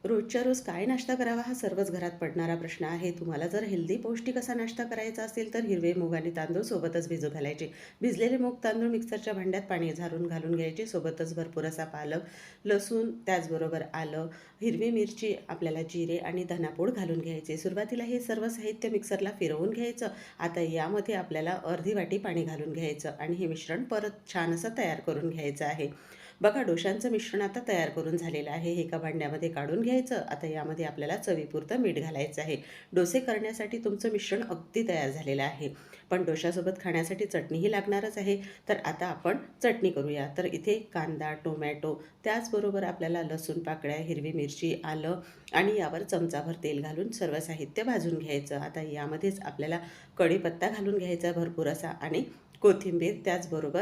रोजच्या रोज काय नाश्ता करावा हा सर्वच घरात पडणारा प्रश्न आहे. तुम्हाला जर हेल्दी पौष्टिक असा नाश्ता करायचा असेल तर हिरवे मूग आणि तांदूळ सोबतच भिजू घालायचे. भिजलेले मूग तांदूळ मिक्सरच्या भांड्यात पाणी झारून घालून घ्यायचे. सोबतच भरपूर असा पालक, लसूण, त्याचबरोबर आलं, हिरवी मिरची, आपल्याला जिरे आणि धनापूड घालून घ्यायचे. सुरुवातीला हे सर्व साहित्य मिक्सरला फिरवून घ्यायचं. आता यामध्ये आपल्याला अर्धी वाटी पाणी घालून घ्यायचं आणि हे मिश्रण परत छान असं तयार करून घ्यायचं आहे. बघा, डोशांचं मिश्रण आता तयार करून झालेलं आहे. हे एका भांड्यामध्ये काढून घ्यायचं. आता यामध्ये आपल्याला चवीपुरतं मीठ घालायचं आहे. डोसे करण्यासाठी तुमचं मिश्रण अगदी तयार झालेलं आहे. पण डोशासोबत खाण्यासाठी चटणीही लागणारच आहे. तर आता आपण चटणी करूया. तर इथे कांदा, टोमॅटो, त्याचबरोबर आपल्याला लसूण पाकळ्या, हिरवी मिरची, आलं आणि यावर चमचाभर तेल घालून सर्व साहित्य भाजून घ्यायचं. आता यामध्येच आपल्याला कढीपत्ता घालून घ्यायचा भरपूर असा आणि कोथिंबीर, त्याचबरोबर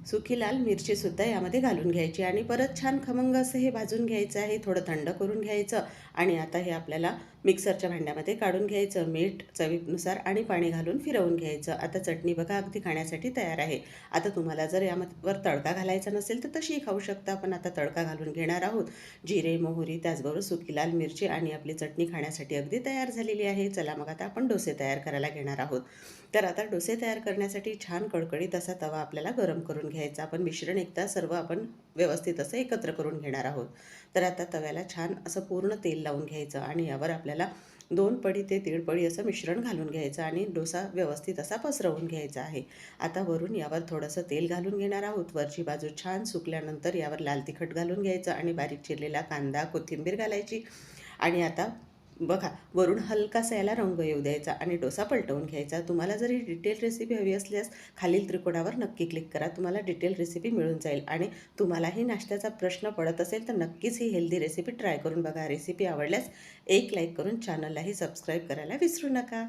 सुकी लाल मिरचीसुद्धा यामध्ये घालून घ्यायची आणि परत छान खमंग असं हे भाजून घ्यायचं आहे. थोडं थंड करून घ्यायचं आणि आता हे आपल्याला मिक्सरच्या भांड्यामध्ये काढून घ्यायचं. मीठ चवीनुसार आणि पाणी घालून फिरवून घ्यायचं. आता चटणी बघा अगदी खाण्यासाठी तयार आहे. आता तुम्हाला जर यावर तडका घालायचा नसेल तर तशीही खाऊ शकता. पण आता तडका घालून घेणार आहोत. जिरे, मोहरी, त्याचबरोबर सुकी लाल मिरची आणि आपली चटणी खाण्यासाठी अगदी तयार झालेली आहे. चला मग आता आपण डोसे तयार करायला घेणार आहोत. तर आता डोसे तयार करण्यासाठी छान कडकडीत असा तवा आपल्याला गरम करून घ्यायचा. आपण मिश्रण एकदा सर्व आपण व्यवस्थित असं एकत्र करून घेणार आहोत. तर आता तव्याला छान असं पूर्ण तेल लावून घ्यायचं आणि यावर आपल्याला 2 पळी ते 1.5 पळी असं मिश्रण घालून घ्यायचं आणि डोसा व्यवस्थित असा पसरवून घ्यायचा आहे. आता वरून यावर थोडंसं तेल घालून घेणार आहोत. वरची बाजू छान सुकल्यानंतर यावर लाल तिखट घालून घ्यायचं आणि बारीक चिरलेला कांदा, कोथिंबीर घालायची आणि आता बघा वरून हलकासा याला रंग येऊ द्यायचा आणि डोसा पलटवून घ्यायचा. तुम्हाला जर ही डिटेल रेसिपी हवी असल्यास खालील त्रिकोणावर नक्की क्लिक करा. तुम्हाला डिटेल रेसिपी मिळून जाईल आणि तुम्हालाही नाश्त्याचा प्रश्न पडत असेल तर नक्कीच ही हेल्दी रेसिपी ट्राय करून बघा. रेसिपी आवडल्यास एक लाईक करून चॅनललाही सबस्क्राईब करायला विसरू नका.